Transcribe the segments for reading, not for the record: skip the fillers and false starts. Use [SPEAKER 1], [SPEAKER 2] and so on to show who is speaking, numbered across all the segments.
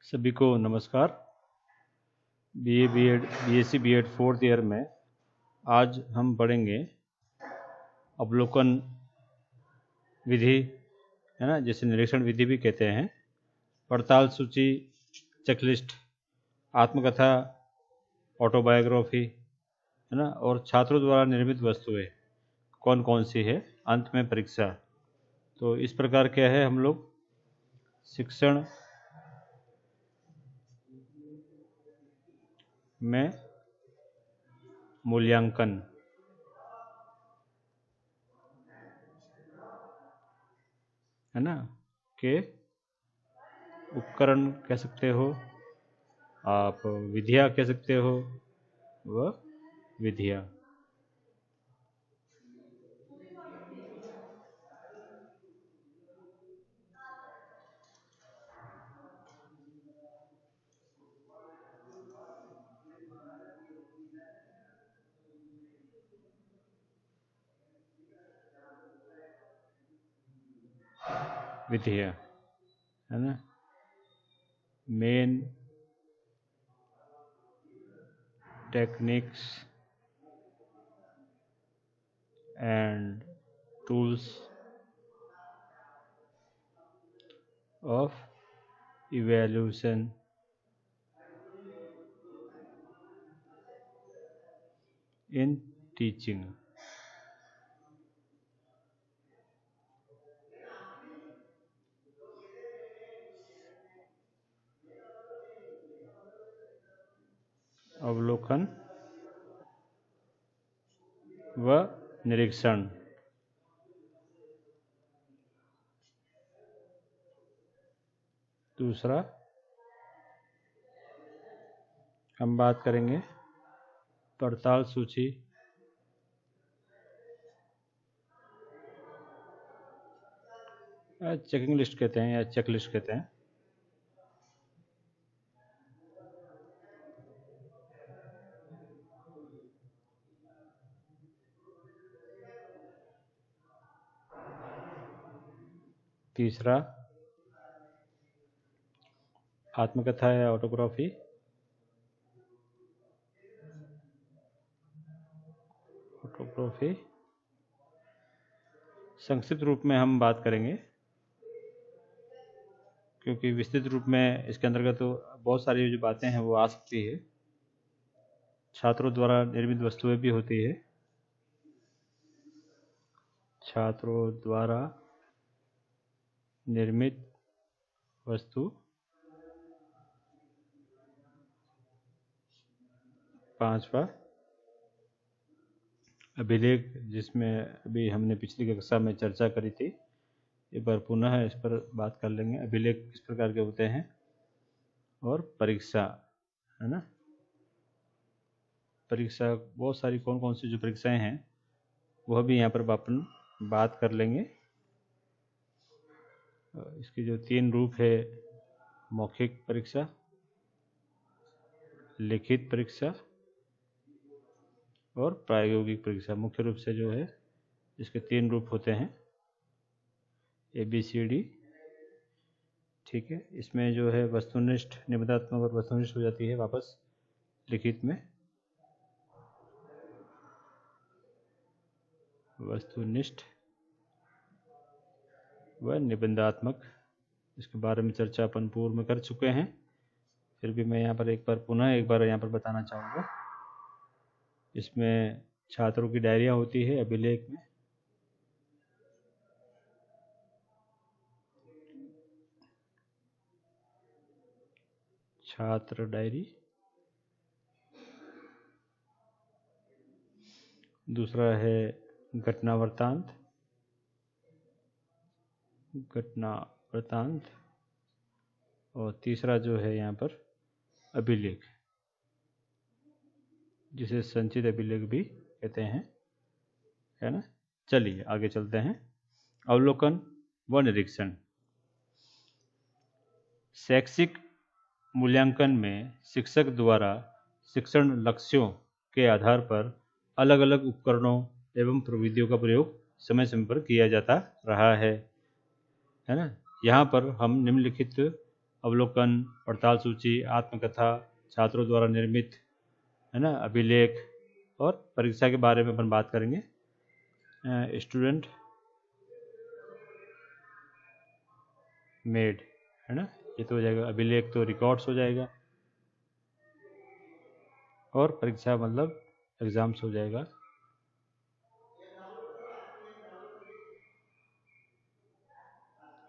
[SPEAKER 1] सभी को नमस्कार। BA BEd BSc BEd 4th year में आज हम पढ़ेंगे अवलोकन विधि, है ना, जिसे निरीक्षण विधि भी कहते हैं, पड़ताल सूची, चेकलिस्ट, आत्मकथा, ऑटोबायोग्राफी, है ना, और छात्रों द्वारा निर्मित वस्तुएं कौन कौन सी है, अंत में परीक्षा। तो इस प्रकार क्या है, हम लोग शिक्षण में मूल्यांकन, है ना, के उपकरण कह सकते हो, आप विधियां कह सकते हो, वह विधियां। विधियां, है ना, main techniques and tools of evaluation in teaching. अवलोकन व निरीक्षण। दूसरा हम बात करेंगे पड़ताल सूची, चेकिंग लिस्ट कहते हैं या चेकलिस्ट कहते हैं। तीसरा आत्मकथा या ऑटोग्राफी। संक्षिप्त रूप में हम बात करेंगे, क्योंकि विस्तृत रूप में इसके अंतर्गत तो बहुत सारी जो बातें हैं वो आ सकती है। छात्रों द्वारा निर्मित वस्तुएं भी होती है, छात्रों द्वारा निर्मित वस्तु। पांचवा अभिलेख, जिसमें अभी हमने पिछली कक्षा में चर्चा करी थी, एक बार पुनः इस पर बात कर लेंगे। अभिलेख किस प्रकार के होते हैं, और परीक्षा, है ना, परीक्षा बहुत सारी कौन कौन सी जो परीक्षाएं हैं वह भी यहाँ पर अपन बात कर लेंगे। इसके जो 3 रूप है, मौखिक परीक्षा, लिखित परीक्षा और प्रायोगिक परीक्षा। मुख्य रूप से जो है इसके 3 रूप होते हैं, ABCD। ठीक है, इसमें जो है वस्तुनिष्ठ, निबंधात्मक और वस्तुनिष्ठ हो जाती है वापस लिखित में। वस्तुनिष्ठ व निबंधात्मक, इसके बारे में चर्चा अपन पूर्व में कर चुके हैं, फिर भी मैं यहाँ पर एक बार यहाँ पर बताना चाहूँगा। इसमें छात्रों की डायरियाँ होती है अभिलेख में, छात्र डायरी। दूसरा है घटना वृत्तांत, और तीसरा जो है यहाँ पर अभिलेख, जिसे संचित अभिलेख भी कहते हैं, है ना। चलिए आगे चलते हैं। अवलोकन व निरीक्षण। शैक्षिक मूल्यांकन में शिक्षक द्वारा शिक्षण लक्ष्यों के आधार पर अलग अलग उपकरणों एवं प्रविधियों का प्रयोग समय समय पर किया जाता रहा है ना। यहाँ पर हम निम्नलिखित अवलोकन, पड़ताल सूची, आत्मकथा, छात्रों द्वारा निर्मित, है ना, अभिलेख, और परीक्षा के बारे में अपन बात करेंगे। स्टूडेंट मेड, है ना, ये तो हो जाएगा। अभिलेख तो रिकॉर्ड्स हो जाएगा, और परीक्षा मतलब एग्जाम्स हो जाएगा।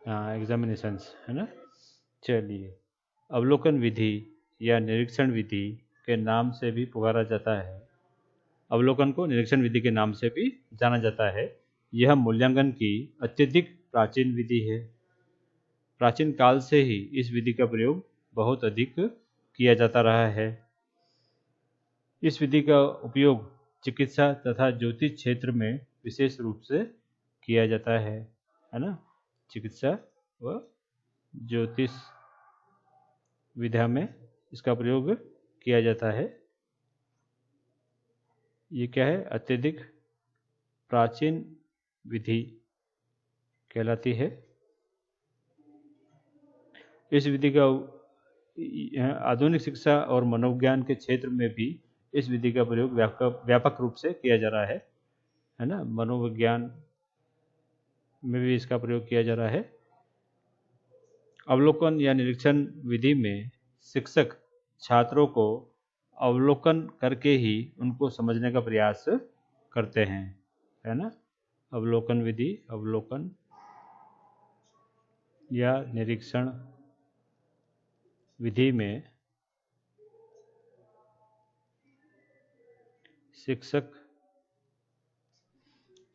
[SPEAKER 1] हाँ, एग्जामिनेशंस, है ना। चलिए, अवलोकन विधि या निरीक्षण विधि के नाम से भी पुकारा जाता है। अवलोकन को निरीक्षण विधि के नाम से भी जाना जाता है। यह मूल्यांकन की अत्यधिक प्राचीन विधि है। प्राचीन काल से ही इस विधि का प्रयोग बहुत अधिक किया जाता रहा है। इस विधि का उपयोग चिकित्सा तथा ज्योतिष क्षेत्र में विशेष रूप से किया जाता है ना। चिकित्सा व ज्योतिष विद्या में इसका प्रयोग किया जाता है। ये क्या है? अत्यधिक प्राचीन विधि कहलाती है। इस विधि का आधुनिक शिक्षा और मनोविज्ञान के क्षेत्र में भी इस विधि का प्रयोग व्यापक रूप से किया जा रहा है ना। मनोविज्ञान में भी इसका प्रयोग किया जा रहा है। अवलोकन या निरीक्षण विधि में शिक्षक छात्रों को अवलोकन करके ही उनको समझने का प्रयास करते हैं, है ना। अवलोकन विधि, अवलोकन या निरीक्षण विधि में शिक्षक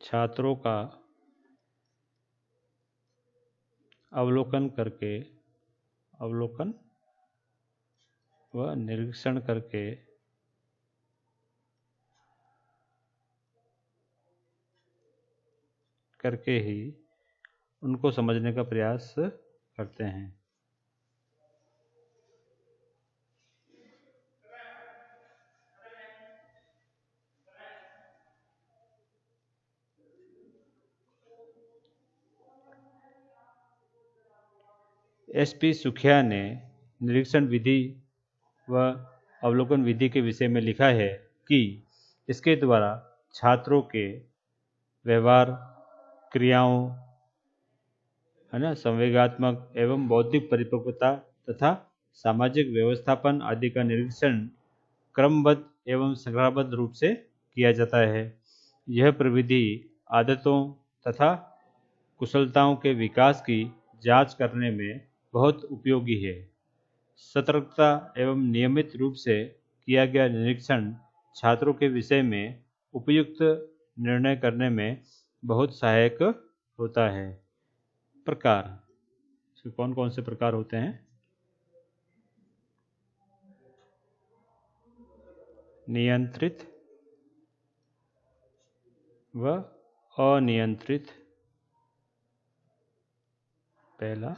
[SPEAKER 1] छात्रों का अवलोकन व निरीक्षण करके ही उनको समझने का प्रयास करते हैं। एस.पी. सुखिया ने निरीक्षण विधि व अवलोकन विधि के विषय में लिखा है कि इसके द्वारा छात्रों के व्यवहार, क्रियाओं, है ना, संवेगात्मक एवं बौद्धिक परिपक्वता तथा सामाजिक व्यवस्थापन आदि का निरीक्षण क्रमबद्ध एवं संग्रहबद्ध रूप से किया जाता है। यह प्रविधि आदतों तथा कुशलताओं के विकास की जांच करने में बहुत उपयोगी है। सतर्कता एवं नियमित रूप से किया गया निरीक्षण छात्रों के विषय में उपयुक्त निर्णय करने में बहुत सहायक होता है। प्रकार, इसके कौन कौन से प्रकार होते हैं? नियंत्रित व अनियंत्रित। पहला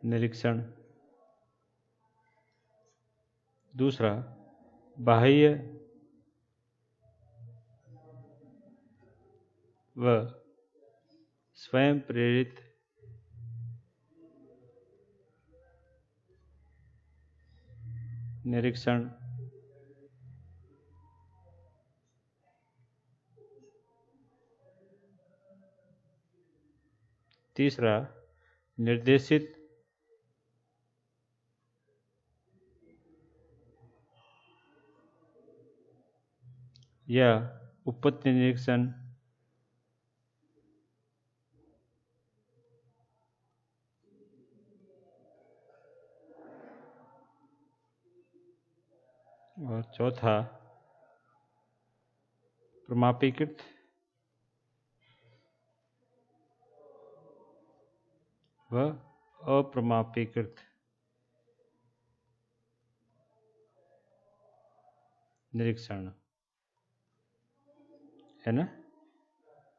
[SPEAKER 1] निरीक्षण, दूसरा बाह्य व स्वयं प्रेरित निरीक्षण, तीसरा निर्देशित या उपपत्ति निरीक्षण, और चौथा प्रमापीकृत व अप्रमापीकृत निरीक्षण, है ना।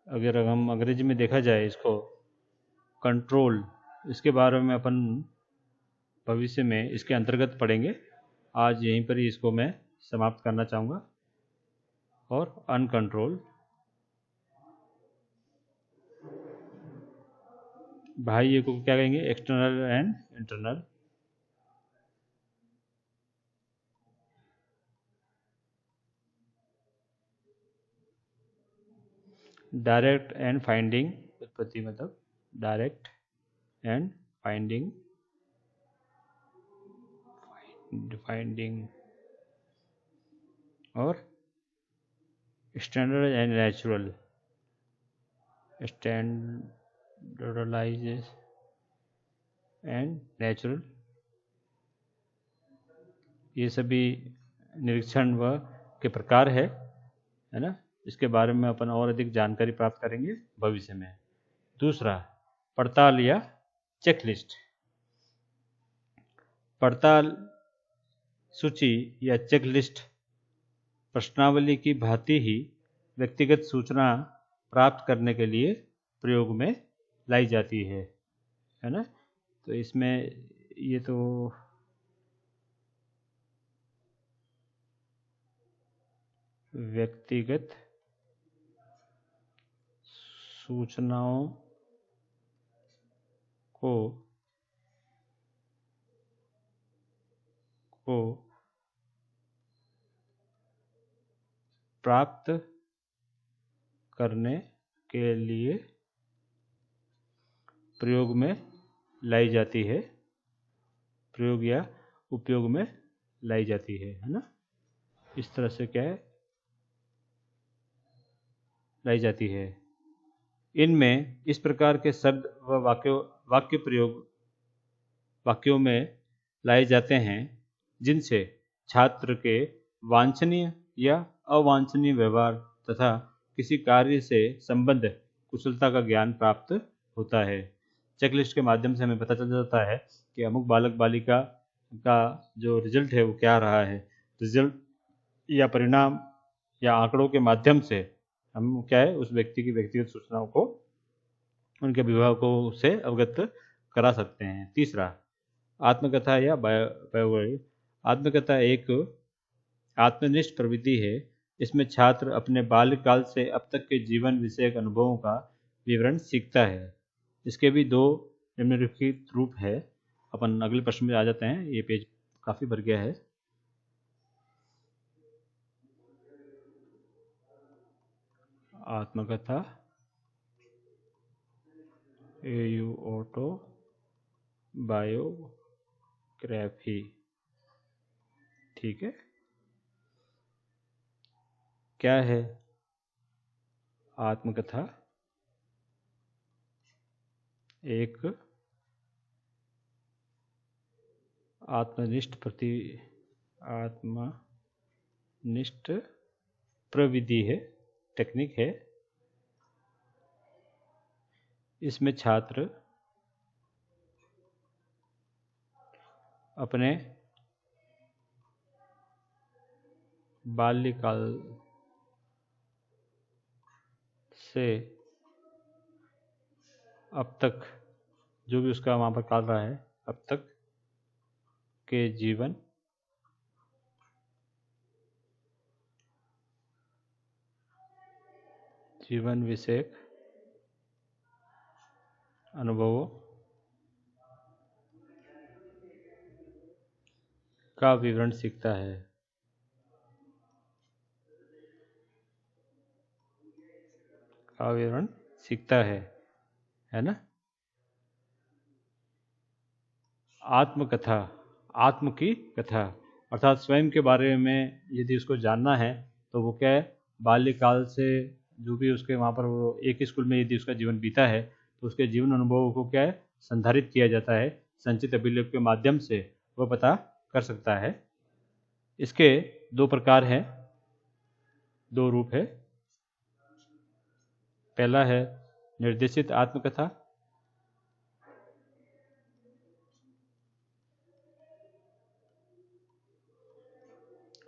[SPEAKER 1] अगर हम अंग्रेजी में देखा जाए इसको कंट्रोल, इसके बारे में अपन भविष्य में इसके अंतर्गत पढ़ेंगे। आज यहीं पर ही इसको मैं समाप्त करना चाहूँगा। और अनकंट्रोल, बाह्य को क्या कहेंगे, external and internal. Direct and finding, उत्पत्ति मतलब डायरेक्ट एंड फाइंडिंग, फाइंडिंग और standard and natural, standardise and natural. ये सभी निरीक्षण व के प्रकार है ना। इसके बारे में अपन और अधिक जानकारी प्राप्त करेंगे भविष्य में। दूसरा, पड़ताल या चेकलिस्ट। पड़ताल सूची या चेकलिस्ट प्रश्नावली की भांति ही व्यक्तिगत सूचना प्राप्त करने के लिए प्रयोग में लाई जाती है ना। तो इसमें ये तो व्यक्तिगत सूचनाओं को प्राप्त करने के लिए प्रयोग में लाई जाती है, प्रयोग या उपयोग में लाई जाती है ना। इस तरह से क्या है, लाई जाती है। इनमें इस प्रकार के शब्द व वाक्यों में लाए जाते हैं जिनसे छात्र के वांछनीय या अवांछनीय व्यवहार तथा किसी कार्य से संबद्ध कुशलता का ज्ञान प्राप्त होता है। चेकलिस्ट के माध्यम से हमें पता चल जाता है कि अमुक बालक बालिका का जो रिजल्ट है वो क्या रहा है। रिजल्ट या परिणाम या आंकड़ों के माध्यम से हम क्या है, उस व्यक्ति की व्यक्तिगत सूचनाओं को उनके अभिभावकों से अवगत करा सकते हैं। तीसरा, आत्मकथा या बायोग्राफी। आत्मकथा एक आत्मनिष्ठ प्रवृत्ति है। इसमें छात्र अपने बाल्यकाल से अब तक के जीवन विषयक अनुभवों का विवरण सीखता है। इसके भी दो निम्नलिखित रूप है। अपन अगले प्रश्न में आ जाते हैं, ये पेज काफ़ी भर गया है। आत्मकथा, AU ऑटो बायोग्राफी, ठीक है। क्या है आत्मकथा? एक आत्मनिष्ठ प्रविधि है, टेक्निक है। इसमें छात्र अपने बाल्यकाल से अब तक जो भी उसका वहाँ पर काल रहा है, अब तक के जीवन विषयक अनुभवों का विवरण सीखता है। का विवरण सीखता है ना। आत्मकथा, आत्म की कथा, अर्थात स्वयं के बारे में यदि उसको जानना है तो वो क्या है, बाल्यकाल से जो भी उसके वहाँ पर वो एक ही स्कूल में यदि उसका जीवन बीता है तो उसके जीवन अनुभवों को क्या है, संधारित किया जाता है। संचित अभिलेख के माध्यम से वह पता कर सकता है। इसके दो प्रकार हैं, दो रूप है। पहला है निर्देशित आत्मकथा,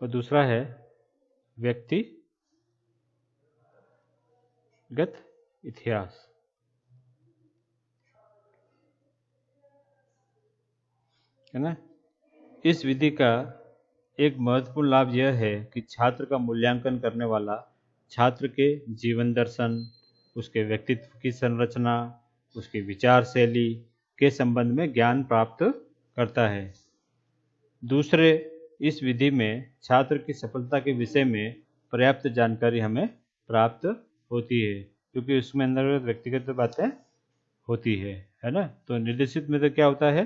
[SPEAKER 1] और दूसरा है व्यक्तिगत इतिहास, है ना। इस विधि का एक महत्वपूर्ण लाभ यह है कि छात्र का मूल्यांकन करने वाला छात्र के जीवन दर्शन, उसके व्यक्तित्व की संरचना, उसकी विचार शैली के संबंध में ज्ञान प्राप्त करता है। दूसरे, इस विधि में छात्र की सफलता के विषय में पर्याप्त जानकारी हमें प्राप्त होती है, क्योंकि उसमें अंदर व्यक्तिगत बातें होती है ना। तो निर्देशित में तो क्या होता है,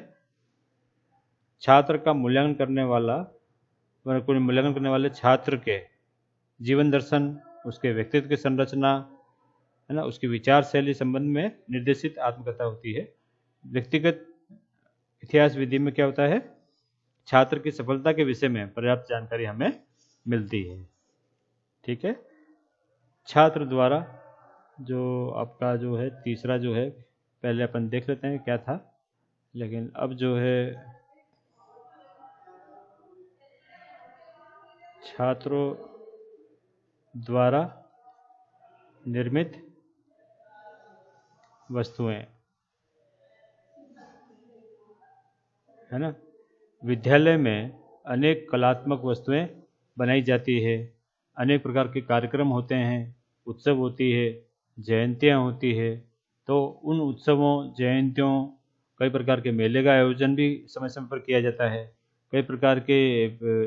[SPEAKER 1] छात्र का मूल्यांकन करने वाले छात्र के जीवन दर्शन, उसके व्यक्तित्व की संरचना, है ना, उसकी विचार शैली संबंध में निर्देशित आत्मकथा होती है। व्यक्तिगत इतिहास विधि में क्या होता है, छात्र की सफलता के विषय में पर्याप्त जानकारी हमें मिलती है। ठीक है। छात्र द्वारा जो आपका जो है तीसरा जो है, पहले अपन देख लेते हैं क्या था, लेकिन अब जो है छात्रों द्वारा निर्मित वस्तुएं, है ना। विद्यालय में अनेक कलात्मक वस्तुएं बनाई जाती है, अनेक प्रकार के कार्यक्रम होते हैं, उत्सव होती है, जयंतियाँ होती है। तो उन उत्सवों, जयंतियों, कई प्रकार के मेले का आयोजन भी समय समय पर किया जाता है, कई प्रकार के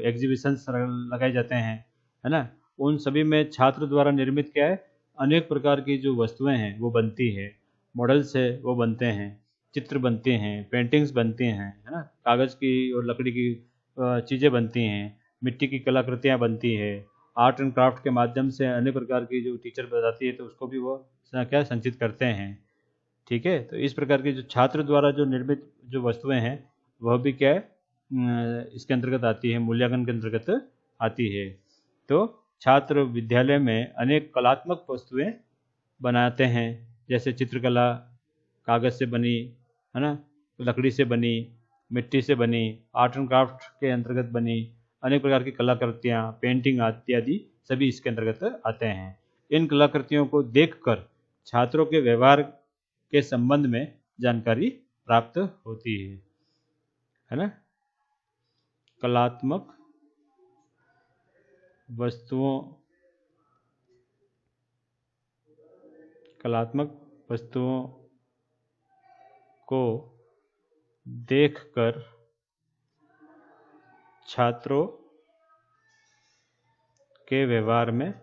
[SPEAKER 1] एग्जीबिशंस लगाए जाते हैं, है ना। उन सभी में छात्र द्वारा निर्मित क्या है, अनेक प्रकार की जो वस्तुएं हैं वो बनती है, मॉडल्स है वो बनते हैं, चित्र बनते हैं, पेंटिंग्स बनती हैं, है ना, कागज़ की और लकड़ी की चीज़ें बनती हैं, मिट्टी की कलाकृतियाँ बनती है, आर्ट एंड क्राफ्ट के माध्यम से अनेक प्रकार की जो टीचर बताती है तो उसको भी वो क्या संचित करते हैं। ठीक है। तो इस प्रकार की जो छात्र द्वारा जो निर्मित जो वस्तुएं हैं वह भी क्या है, इसके अंतर्गत आती है, मूल्यांकन के अंतर्गत आती है। तो छात्र विद्यालय में अनेक कलात्मक वस्तुएं बनाते हैं, जैसे चित्रकला, कागज़ से बनी, है ना, लकड़ी से बनी, मिट्टी से बनी, आर्ट एंड क्राफ्ट के अंतर्गत बनी अनेक प्रकार की कलाकृतियाँ, पेंटिंग इत्यादि सभी इसके अंतर्गत आते हैं। इन कलाकृतियों को देखकर छात्रों के व्यवहार के संबंध में जानकारी प्राप्त होती है ना। कलात्मक वस्तुओं को देखकर छात्रों के व्यवहार में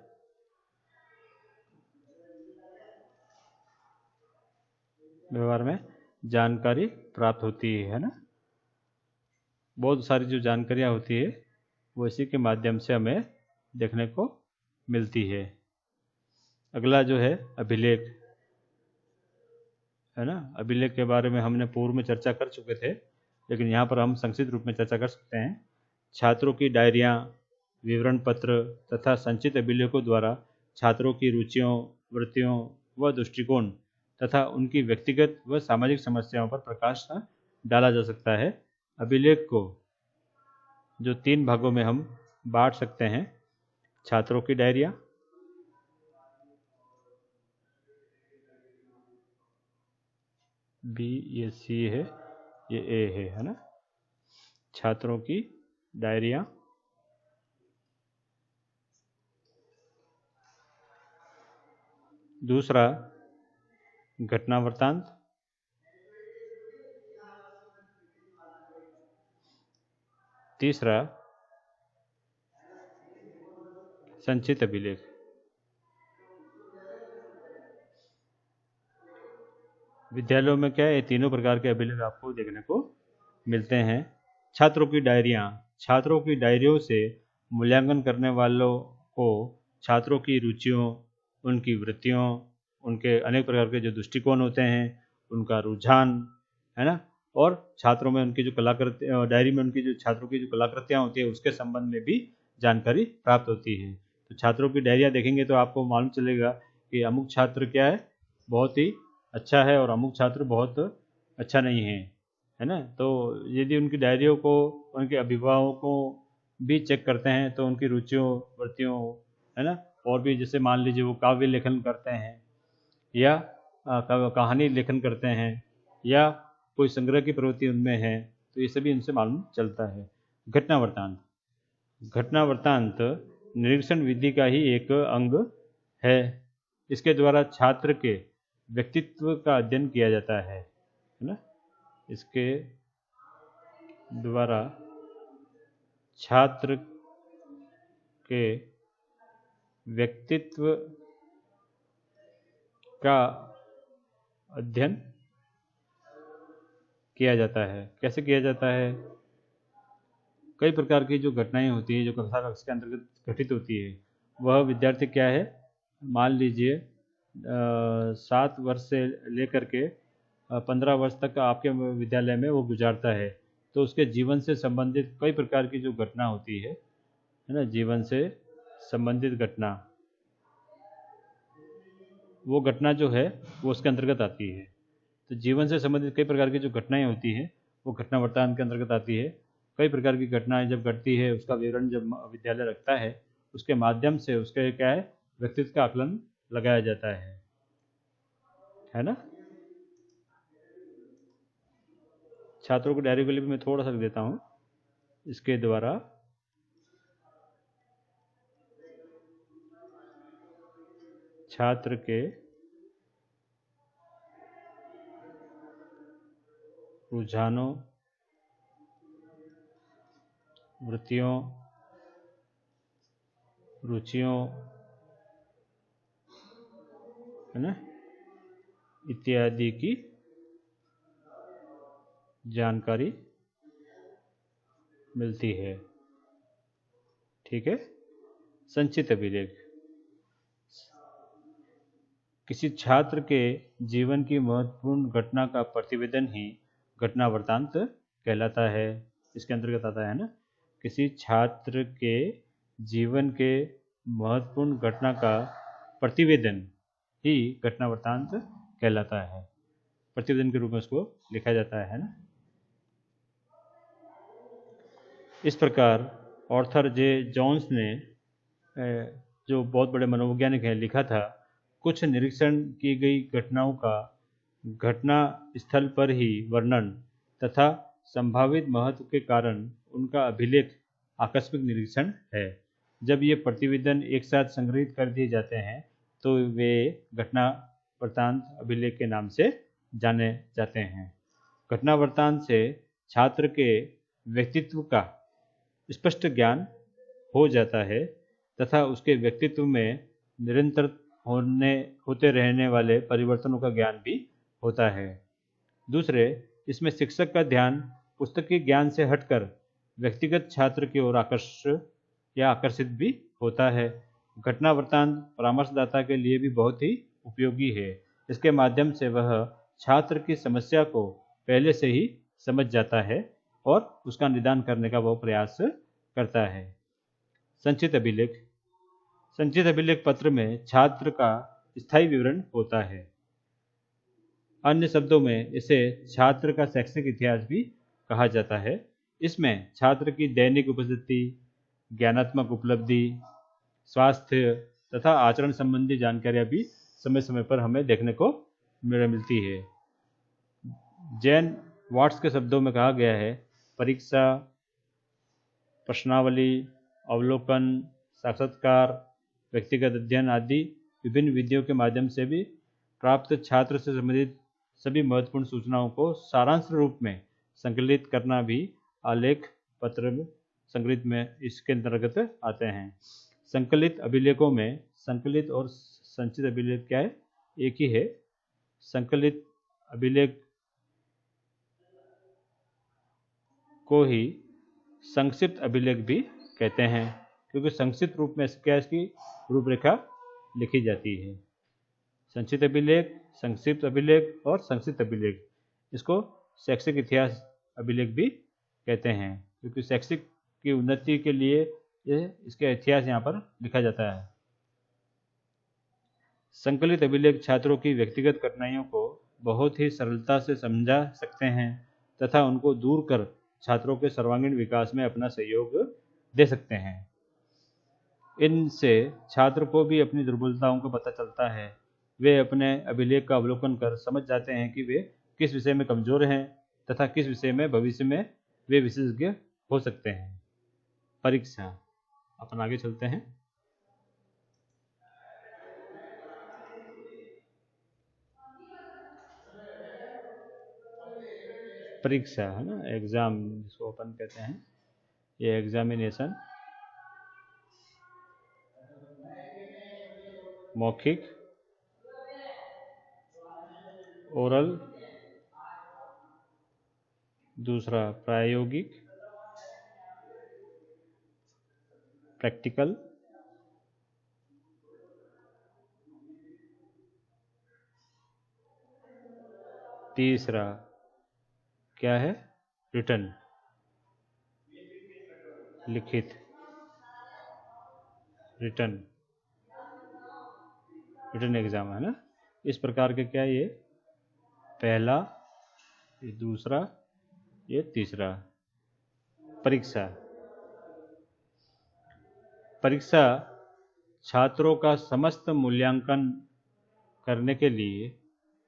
[SPEAKER 1] जानकारी प्राप्त होती है ना। बहुत सारी जो जानकारियाँ होती है वो इसी के माध्यम से हमें देखने को मिलती है। अगला जो है अभिलेख, है ना। अभिलेख के बारे में हमने पूर्व में चर्चा कर चुके थे, लेकिन यहाँ पर हम संक्षिप्त रूप में चर्चा कर सकते हैं। छात्रों की डायरियाँ, विवरण पत्र तथा संचित अभिलेखों द्वारा छात्रों की रुचियों, वृत्तियों व दृष्टिकोण तथा उनकी व्यक्तिगत व सामाजिक समस्याओं पर प्रकाश डाला जा सकता है। अभिलेख को जो 3 भागों में हम बांट सकते हैं, छात्रों की डायरिया, बी, ये सी है, ये ए है ना। छात्रों की डायरिया, दूसरा घटना वृत्तांत, तीसरा संचित अभिलेख। विद्यालयों में क्या है, ये तीनों प्रकार के अभिलेख आपको देखने को मिलते हैं। छात्रों की डायरियाँ, छात्रों की डायरियों से मूल्यांकन करने वालों को छात्रों की रुचियों, उनकी वृत्तियों, उनके अनेक प्रकार के जो दृष्टिकोण होते हैं, उनका रुझान, है ना, और छात्रों में उनकी जो कलाकृति, डायरी में उनकी जो छात्रों की जो कलाकृतियाँ होती है उसके संबंध में भी जानकारी प्राप्त होती है। तो छात्रों की डायरिया देखेंगे तो आपको मालूम चलेगा कि अमुक छात्र क्या है, बहुत ही अच्छा है और अमुक छात्र बहुत अच्छा नहीं है ना। तो यदि उनकी डायरियों को उनके अभिभावकों भी चेक करते हैं तो उनकी रुचियों, वृत्तियों, है ना, और भी जैसे मान लीजिए वो काव्य लेखन करते हैं या कहानी लेखन करते हैं या कोई संग्रह की प्रवृत्ति उनमें है, तो ये सभी इनसे मालूम चलता है। घटना वृत्तांत, घटना वृत्तांत निरीक्षण विधि का ही एक अंग है। इसके द्वारा छात्र के व्यक्तित्व का अध्ययन किया जाता है ना। इसके द्वारा छात्र के व्यक्तित्व का अध्ययन किया जाता है। कैसे किया जाता है? कई प्रकार की जो घटनाएं होती हैं जो कक्षा कक्ष के अंतर्गत घटित होती है, वह विद्यार्थी क्या है, मान लीजिए 7 वर्ष से लेकर के 15 वर्ष तक आपके विद्यालय में वो गुजारता है, तो उसके जीवन से संबंधित कई प्रकार की जो घटना होती है ना, जीवन से संबंधित घटना, वो घटना जो है वो उसके अंतर्गत आती है। तो जीवन से संबंधित कई प्रकार की जो घटनाएं होती हैं वो घटना वृत्तांत के अंतर्गत आती है। कई प्रकार की घटनाएं जब घटती है, उसका विवरण जब विद्यालय रखता है, उसके माध्यम से उसके क्या है, व्यक्तित्व का आकलन लगाया जाता है ना। छात्रों को डायरी को लिए मैं थोड़ा सा देता हूँ। इसके द्वारा छात्र के रुझानों, वृत्तियों, रुचियों है ना, इत्यादि की जानकारी मिलती है। ठीक है। संचित अभिलेख किसी छात्र के जीवन की महत्वपूर्ण घटना का प्रतिवेदन ही घटना वृत्तांत कहलाता है। इसके अंतर्गत आता है ना। किसी छात्र के जीवन के महत्वपूर्ण घटना का प्रतिवेदन ही घटना वृत्तांत कहलाता है। प्रतिवेदन के रूप में उसको लिखा जाता है ना। इस प्रकार ऑर्थर जे जोन्स ने, जो बहुत बड़े मनोवैज्ञानिक हैं, लिखा था, कुछ निरीक्षण की गई घटनाओं का घटना स्थल पर ही वर्णन तथा संभावित महत्व के कारण उनका अभिलेख आकस्मिक निरीक्षण है। जब ये प्रतिवेदन एक साथ संग्रहित कर दिए जाते हैं तो वे घटना वृत्तांत अभिलेख के नाम से जाने जाते हैं। घटना वृत्तांत से छात्र के व्यक्तित्व का स्पष्ट ज्ञान हो जाता है तथा उसके व्यक्तित्व में निरंतर होते रहने वाले परिवर्तनों का ज्ञान भी होता है। दूसरे, इसमें शिक्षक का ध्यान पुस्तकीय ज्ञान से हटकर व्यक्तिगत छात्र की ओर आकर्षित भी होता है। घटना वृत्तांत परामर्शदाता के लिए भी बहुत ही उपयोगी है। इसके माध्यम से वह छात्र की समस्या को पहले से ही समझ जाता है और उसका निदान करने का वह प्रयास करता है। संचित अभिलेख संचित अभिलेख पत्र में छात्र का स्थायी विवरण होता है। अन्य शब्दों में इसे छात्र का शैक्षणिक इतिहास भी कहा जाता है। इसमें छात्र की दैनिक उपस्थिति, ज्ञानात्मक उपलब्धि, स्वास्थ्य तथा आचरण संबंधी जानकारियां भी समय समय पर हमें देखने को मिलती है। जैन वाट्स के शब्दों में कहा गया है, परीक्षा, प्रश्नावली, अवलोकन, साक्षात्कार, व्यक्तिगत अध्ययन आदि विभिन्न विधियों के माध्यम से भी प्राप्त छात्र से संबंधित सभी महत्वपूर्ण सूचनाओं को सारांश रूप में संकलित करना भी आलेख पत्र संग्रहित में इसके अंतर्गत आते हैं। संकलित अभिलेखों में संकलित और संचित अभिलेख क्या है? एक ही है। संकलित अभिलेख को ही संक्षिप्त अभिलेख भी कहते हैं, क्योंकि संक्षिप्त रूप में क्या इसकी रूपरेखा लिखी जाती है। संक्षिप्त अभिलेख, संक्षिप्त अभिलेख और संक्षिप्त अभिलेख, इसको शैक्षिक इतिहास अभिलेख भी कहते हैं, क्योंकि शैक्षिक की उन्नति के लिए इसका इतिहास यहाँ पर लिखा जाता है। संकलित अभिलेख छात्रों की व्यक्तिगत कठिनाइयों को बहुत ही सरलता से समझा सकते हैं तथा उनको दूर कर छात्रों के सर्वांगीण विकास में अपना सहयोग दे सकते हैं। इनसे छात्र को भी अपनी दुर्बलताओं का पता चलता है। वे अपने अभिलेख का अवलोकन कर समझ जाते हैं कि वे किस विषय में कमजोर हैं तथा किस विषय में भविष्य में वे विशेषज्ञ हो सकते हैं। परीक्षा अपन आगे चलते हैं। परीक्षा है ना, एग्जाम जिसको अपन कहते हैं, ये एग्जामिनेशन मौखिक, ओरल, दूसरा प्रायोगिक, प्रैक्टिकल, तीसरा क्या है, रिटन, लिखित, रिटन एग्जाम है ना। इस प्रकार के क्या, ये पहला, ये दूसरा, ये तीसरा। परीक्षा छात्रों का समस्त मूल्यांकन करने के लिए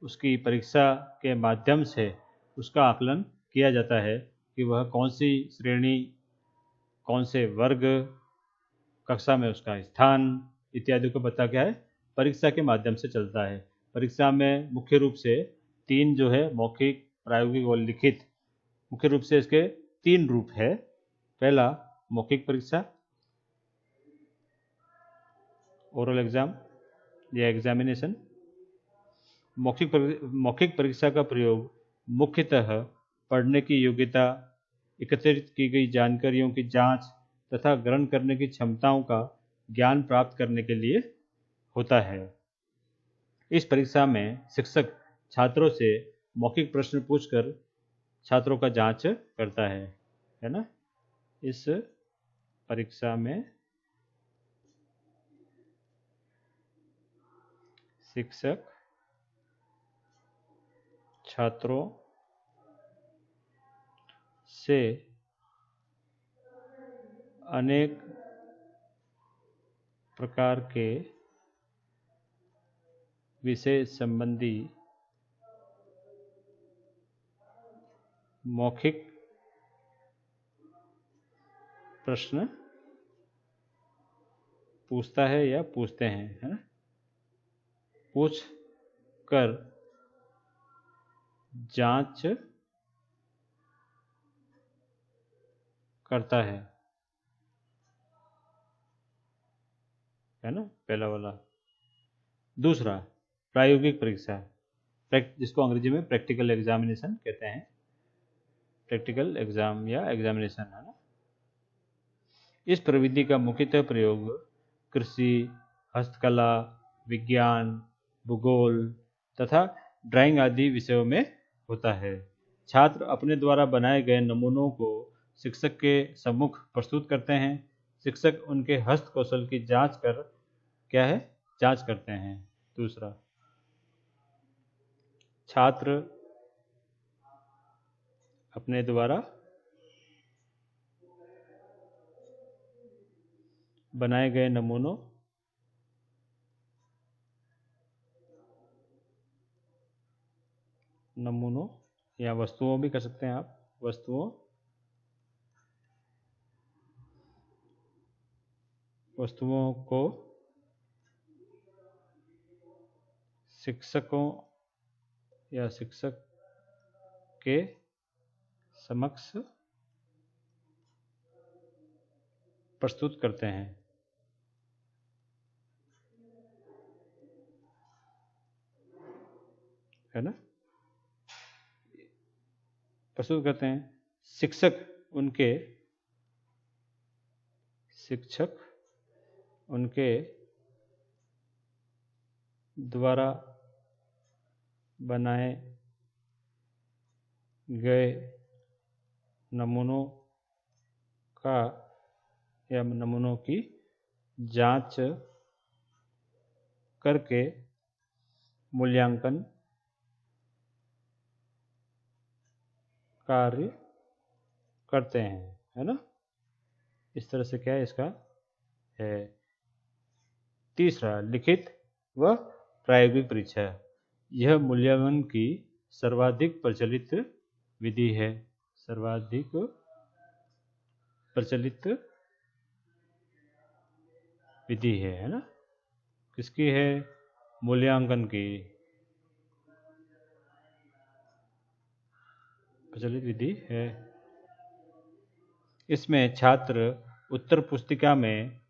[SPEAKER 1] उसकी परीक्षा के माध्यम से उसका आकलन किया जाता है कि वह कौन सी श्रेणी, कौन से वर्ग, कक्षा में उसका स्थान इत्यादि को पता क्या है, परीक्षा के माध्यम से चलता है। परीक्षा में मुख्य रूप से 3 जो है, मौखिक, प्रायोगिक और लिखित, मुख्य रूप से इसके 3 रूप है। पहला मौखिक परीक्षा, ओरल एग्जाम या एग्जामिनेशन। मौखिक परीक्षा का प्रयोग मुख्यतः पढ़ने की योग्यता, एकत्रित की गई जानकारियों की जांच तथा ग्रहण करने की क्षमताओं का ज्ञान प्राप्त करने के लिए होता है। इस परीक्षा में शिक्षक छात्रों से मौखिक प्रश्न पूछकर छात्रों का जांच करता है ना। इस परीक्षा में शिक्षक छात्रों से अनेक प्रकार के विषय संबंधी मौखिक प्रश्न पूछता है या पूछते हैं, है ना। पूछ कर जांच करता है ना, पहला वाला। दूसरा प्रायोगिक परीक्षा, जिसको अंग्रेजी में प्रैक्टिकल एग्जामिनेशन कहते हैं, प्रैक्टिकल एग्जाम या एग्जामिनेशन, है ना। इस प्रविधि का मुख्यतः प्रयोग कृषि, हस्तकला, विज्ञान, भूगोल तथा ड्राइंग आदि विषयों में होता है। छात्र अपने द्वारा बनाए गए नमूनों को शिक्षक के सम्मुख प्रस्तुत करते हैं। शिक्षक उनके हस्त कौशल की जांच कर क्या है, जांच करते हैं। दूसरा, छात्र अपने द्वारा बनाए गए नमूनों या वस्तुओं भी कर सकते हैं आप, वस्तुओं को शिक्षकों या शिक्षक के समक्ष प्रस्तुत करते हैं, है ना, प्रस्तुत करते हैं। शिक्षक उनके द्वारा बनाए गए नमूनों का या नमूनों की जांच करके मूल्यांकन कार्य करते हैं, है ना। इस तरह से क्या है, इसका है। तीसरा, लिखित व प्रायोगिक परीक्षा। यह मूल्यांकन की सर्वाधिक प्रचलित विधि है। सर्वाधिक प्रचलित विधि है ना? किसकी है? मूल्यांकन की प्रचलित विधि है। इसमें छात्र उत्तर पुस्तिका में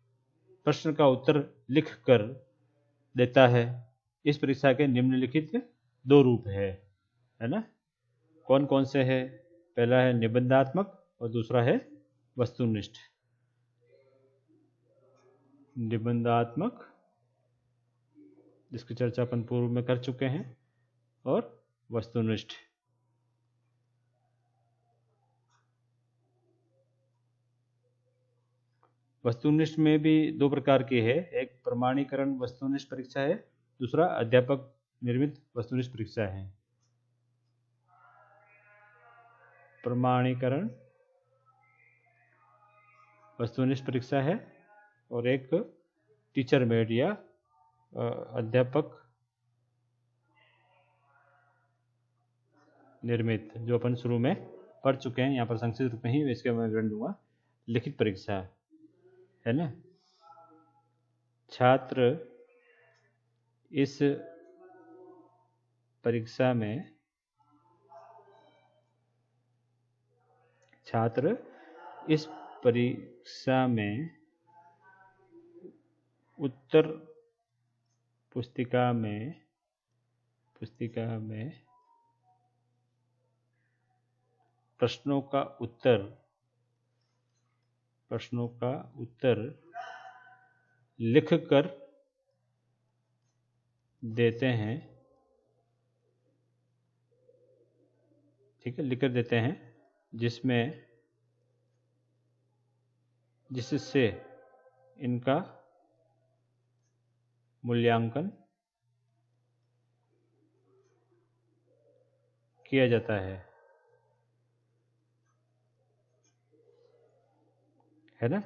[SPEAKER 1] प्रश्न का उत्तर लिख कर देता है। इस परीक्षा के निम्नलिखित 2 रूप है ना? कौन कौन से है? पहला है निबंधात्मक और दूसरा है वस्तुनिष्ठ। निबंधात्मक, जिसकी चर्चा अपन पूर्व में कर चुके हैं, और वस्तुनिष्ठ। वस्तुनिष्ठ में भी 2 प्रकार की है। एक प्रमाणीकरण वस्तुनिष्ठ परीक्षा है, दूसरा अध्यापक निर्मित वस्तुनिष्ठ परीक्षा है। प्रमाणीकरण वस्तुनिष्ठ परीक्षा है और एक टीचर मेड या अध्यापक निर्मित, जो अपन शुरू में पढ़ चुके हैं। यहाँ पर संक्षिप्त रूप में ही इसका मैं विवरण दूंगा। लिखित परीक्षा है ना? छात्र इस परीक्षा में उत्तर पुस्तिका में प्रश्नों का उत्तर लिख कर देते हैं। ठीक है, लिख कर देते हैं, जिससे इनका मूल्यांकन किया जाता है ना?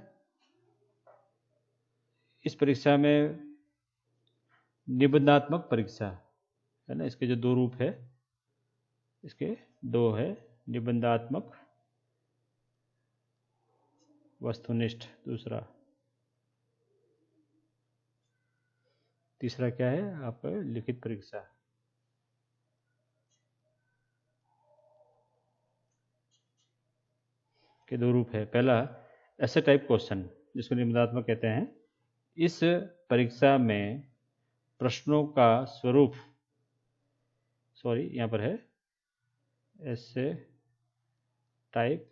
[SPEAKER 1] इस परीक्षा में निबंधात्मक परीक्षा है ना? इसके जो 2 रूप है, इसके 2 है, निबंधात्मक, वस्तुनिष्ठ दूसरा। तीसरा क्या है आपका? लिखित परीक्षा। के 2 रूप है। पहला ऐसे टाइप क्वेश्चन, जिसको निबंधात्मक कहते हैं। इस परीक्षा में प्रश्नों का स्वरूप, यहाँ पर है ऐसे टाइप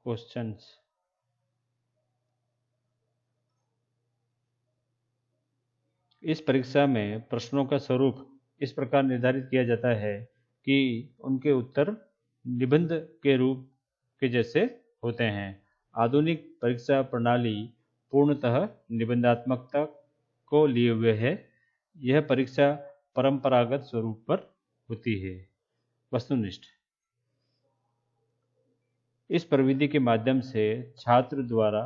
[SPEAKER 1] क्वेश्चंस। इस परीक्षा में प्रश्नों का स्वरूप इस प्रकार निर्धारित किया जाता है कि उनके उत्तर निबंध के रूप के जैसे होते हैं। आधुनिक परीक्षा प्रणाली पूर्णतः निबंधात्मकता को लिए हुए है। यह परीक्षा परंपरागत स्वरूप पर होती है। वस्तुनिष्ठ, इस प्रविधि के माध्यम से छात्र द्वारा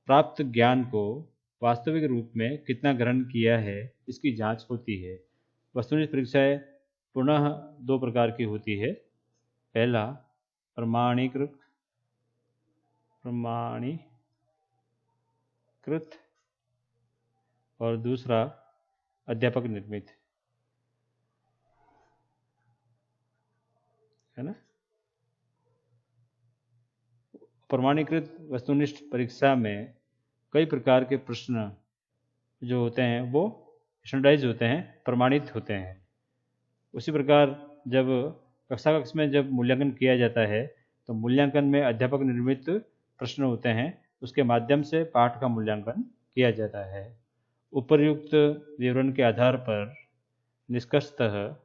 [SPEAKER 1] प्राप्त ज्ञान को वास्तविक रूप में कितना ग्रहण किया है, इसकी जांच होती है। वस्तुनिष्ठ परीक्षाएं पुनः 2 प्रकार की होती है। पहला प्रमाणीकृत और दूसरा अध्यापक निर्मित, है ना? प्रमाणीकृत वस्तुनिष्ठ परीक्षा में कई प्रकार के प्रश्न जो होते हैं वो स्टैंडर्डाइज होते हैं, प्रमाणित होते हैं। उसी प्रकार जब कक्षा में जब मूल्यांकन किया जाता है, तो मूल्यांकन में अध्यापक निर्मित प्रश्न होते हैं, उसके माध्यम से पाठ का मूल्यांकन किया जाता है। उपर्युक्त विवरण के आधार पर निष्कर्षतः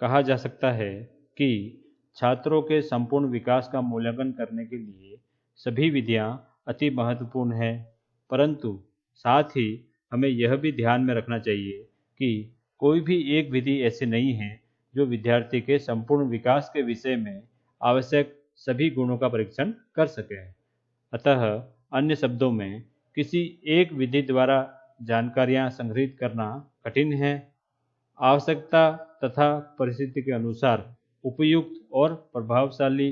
[SPEAKER 1] कहा जा सकता है कि छात्रों के संपूर्ण विकास का मूल्यांकन करने के लिए सभी विधियां अति महत्वपूर्ण हैं, परंतु साथ ही हमें यह भी ध्यान में रखना चाहिए कि कोई भी एक विधि ऐसी नहीं है जो विद्यार्थी के संपूर्ण विकास के विषय में आवश्यक सभी गुणों का परीक्षण कर सके। अतः अन्य शब्दों में, किसी एक विधि द्वारा जानकारियां संग्रहित करना कठिन है। आवश्यकता तथा परिस्थिति के अनुसार उपयुक्त और प्रभावशाली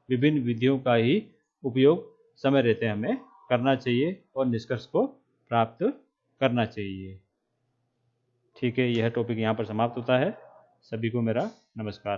[SPEAKER 1] विभिन्न विधियों का ही उपयोग समय रहते हमें करना चाहिए और निष्कर्ष को प्राप्त करना चाहिए। ठीक है, यह टॉपिक यहाँ पर समाप्त होता है। सभी को मेरा नमस्कार।